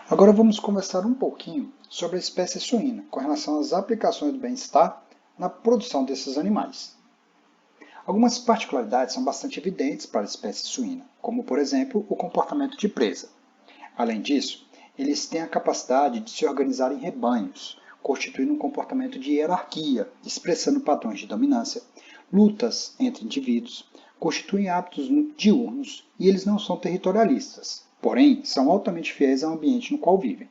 Agora vamos conversar um pouquinho sobre a espécie suína, com relação às aplicações do bem-estar na produção desses animais. Algumas particularidades são bastante evidentes para a espécie suína, como por exemplo o comportamento de presa. Além disso, eles têm a capacidade de se organizar em rebanhos, constituindo um comportamento de hierarquia, expressando padrões de dominância, lutas entre indivíduos, constituem hábitos diurnos e eles não são territorialistas, porém são altamente fiéis ao ambiente no qual vivem.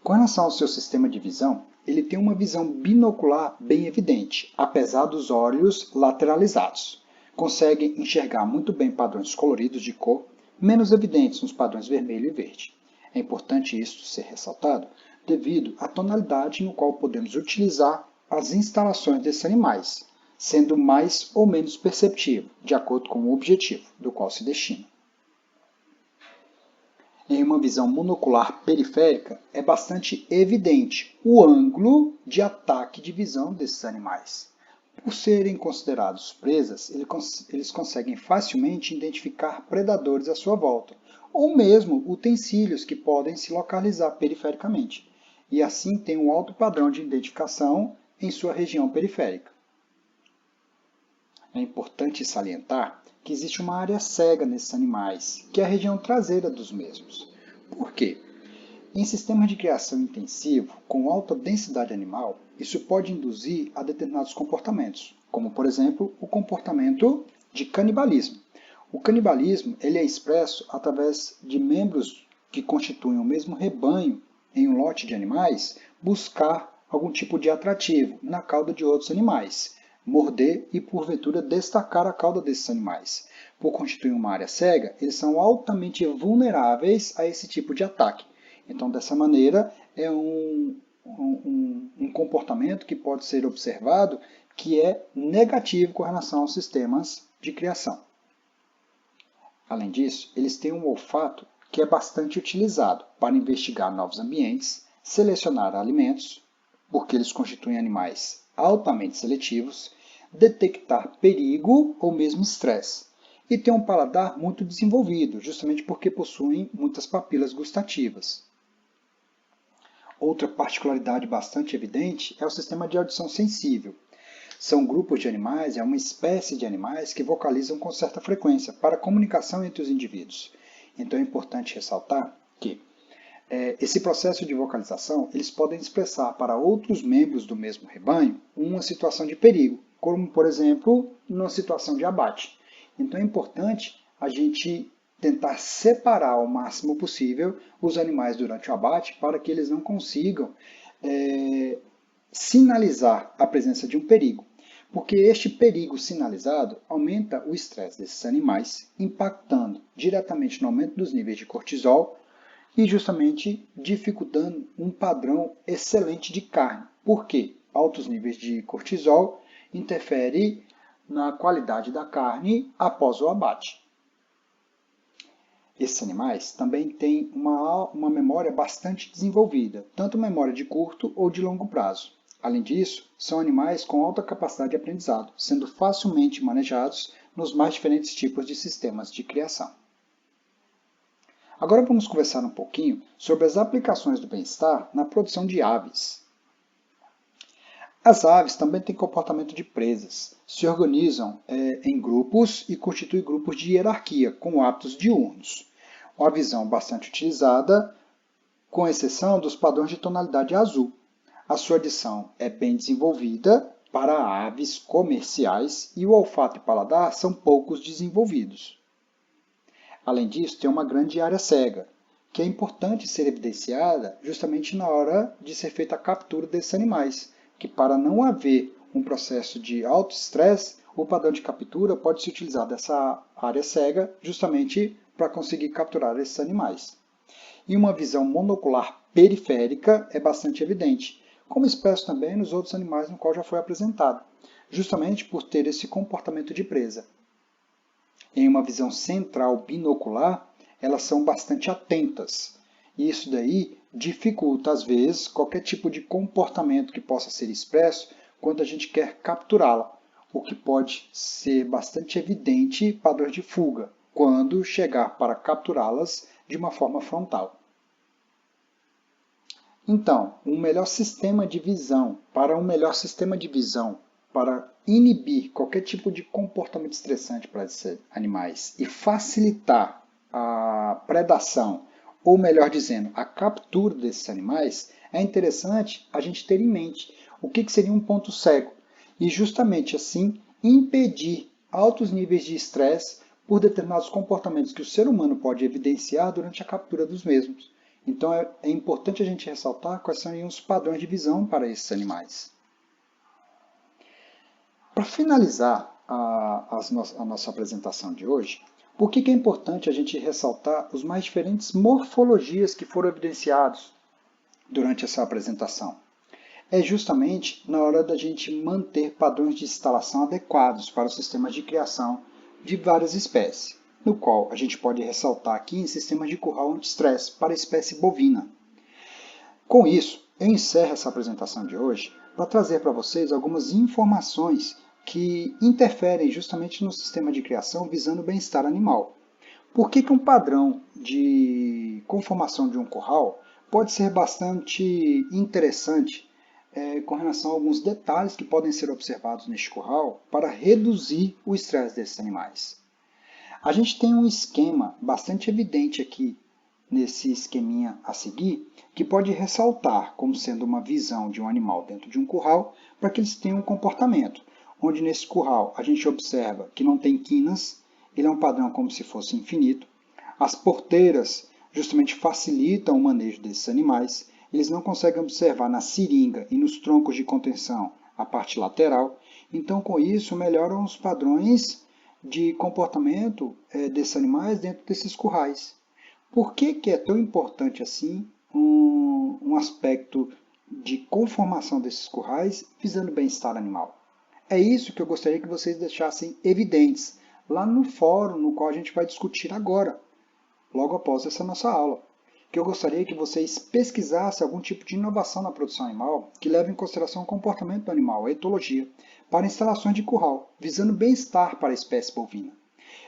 Com relação ao seu sistema de visão, ele tem uma visão binocular bem evidente, apesar dos olhos lateralizados. Consegue enxergar muito bem padrões coloridos de cor, menos evidentes nos padrões vermelho e verde. É importante isso ser ressaltado devido à tonalidade no qual podemos utilizar as instalações desses animais, sendo mais ou menos perceptível, de acordo com o objetivo do qual se destina. Em uma visão monocular periférica, é bastante evidente o ângulo de ataque de visão desses animais. Por serem considerados presas, eles conseguem facilmente identificar predadores à sua volta, ou mesmo utensílios que podem se localizar perifericamente, e assim têm um alto padrão de identificação em sua região periférica. É importante salientar que existe uma área cega nesses animais, que é a região traseira dos mesmos. Por quê? Em sistemas de criação intensivo, com alta densidade animal, isso pode induzir a determinados comportamentos, como, por exemplo, o comportamento de canibalismo. O canibalismo ele é expresso através de membros que constituem o mesmo rebanho em um lote de animais buscar algum tipo de atrativo na cauda de outros animais, morder e, porventura, destacar a cauda desses animais. Por constituir uma área cega, eles são altamente vulneráveis a esse tipo de ataque. Então, dessa maneira, é um comportamento que pode ser observado que é negativo com relação aos sistemas de criação. Além disso, eles têm um olfato que é bastante utilizado para investigar novos ambientes, selecionar alimentos, porque eles constituem animais altamente seletivos, detectar perigo ou mesmo estresse, e tem um paladar muito desenvolvido, justamente porque possuem muitas papilas gustativas. Outra particularidade bastante evidente é o sistema de audição sensível. São grupos de animais, é uma espécie de animais que vocalizam com certa frequência para a comunicação entre os indivíduos. Então é importante ressaltar que esse processo de vocalização eles podem expressar para outros membros do mesmo rebanho uma situação de perigo, como por exemplo, numa situação de abate. Então é importante a gente tentar separar ao máximo possível os animais durante o abate para que eles não consigam sinalizar a presença de um perigo, porque este perigo sinalizado aumenta o estresse desses animais, impactando diretamente no aumento dos níveis de cortisol e justamente dificultando um padrão excelente de carne. Por quê? Altos níveis de cortisol interferem na qualidade da carne após o abate. Esses animais também têm uma memória bastante desenvolvida, tanto memória de curto ou de longo prazo. Além disso, são animais com alta capacidade de aprendizado, sendo facilmente manejados nos mais diferentes tipos de sistemas de criação. Agora vamos conversar um pouquinho sobre as aplicações do bem-estar na produção de aves. As aves também têm comportamento de presas, se organizam em grupos e constituem grupos de hierarquia, com hábitos diurnos. Uma visão bastante utilizada, com exceção dos padrões de tonalidade azul. A sua adição é bem desenvolvida para aves comerciais e o olfato e paladar são poucos desenvolvidos. Além disso, tem uma grande área cega, que é importante ser evidenciada justamente na hora de ser feita a captura desses animais, que para não haver um processo de alto estresse, o padrão de captura pode se utilizar dessa área cega justamente para conseguir capturar esses animais. E uma visão monocular periférica é bastante evidente, como expresso também nos outros animais no qual já foi apresentado, justamente por ter esse comportamento de presa. Em uma visão central binocular, elas são bastante atentas. E isso daí dificulta, às vezes, qualquer tipo de comportamento que possa ser expresso quando a gente quer capturá-la, o que pode ser bastante evidente padrões de fuga, quando chegar para capturá-las de uma forma frontal. Então, um melhor sistema de visão, para inibir qualquer tipo de comportamento estressante para esses animais e facilitar a predação, ou melhor dizendo, a captura desses animais, é interessante a gente ter em mente o que seria um ponto cego e justamente assim impedir altos níveis de estresse por determinados comportamentos que o ser humano pode evidenciar durante a captura dos mesmos. Então é importante a gente ressaltar quais são os padrões de visão para esses animais. Para finalizar a nossa apresentação de hoje, por que é importante a gente ressaltar os mais diferentes morfologias que foram evidenciados durante essa apresentação? É justamente na hora da gente manter padrões de instalação adequados para os sistemas de criação de várias espécies, no qual a gente pode ressaltar aqui em sistemas de curral anti-estresse para a espécie bovina. Com isso, eu encerro essa apresentação de hoje para trazer para vocês algumas informações que interferem justamente no sistema de criação visando o bem-estar animal. Por que um padrão de conformação de um curral pode ser bastante interessante com relação a alguns detalhes que podem ser observados neste curral para reduzir o estresse desses animais? A gente tem um esquema bastante evidente aqui nesse esqueminha a seguir, que pode ressaltar como sendo uma visão de um animal dentro de um curral para que eles tenham um comportamento, onde nesse curral a gente observa que não tem quinas, ele é um padrão como se fosse infinito, as porteiras justamente facilitam o manejo desses animais, eles não conseguem observar na seringa e nos troncos de contenção a parte lateral, então com isso melhoram os padrões de comportamento desses animais dentro desses currais. Por que é tão importante assim um aspecto de conformação desses currais visando o bem-estar animal? É isso que eu gostaria que vocês deixassem evidentes lá no fórum no qual a gente vai discutir agora, logo após essa nossa aula. Que eu gostaria que vocês pesquisassem algum tipo de inovação na produção animal que leve em consideração o comportamento do animal, a etologia, para instalações de curral, visando bem-estar para a espécie bovina.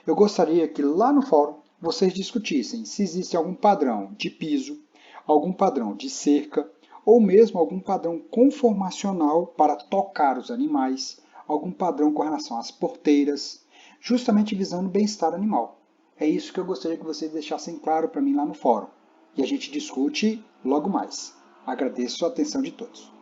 Eu gostaria que lá no fórum vocês discutissem se existe algum padrão de piso, algum padrão de cerca, ou mesmo algum padrão conformacional para tocar os animais, algum padrão com relação às porteiras, justamente visando o bem-estar animal. É isso que eu gostaria que vocês deixassem claro para mim lá no fórum. E a gente discute logo mais. Agradeço a atenção de todos.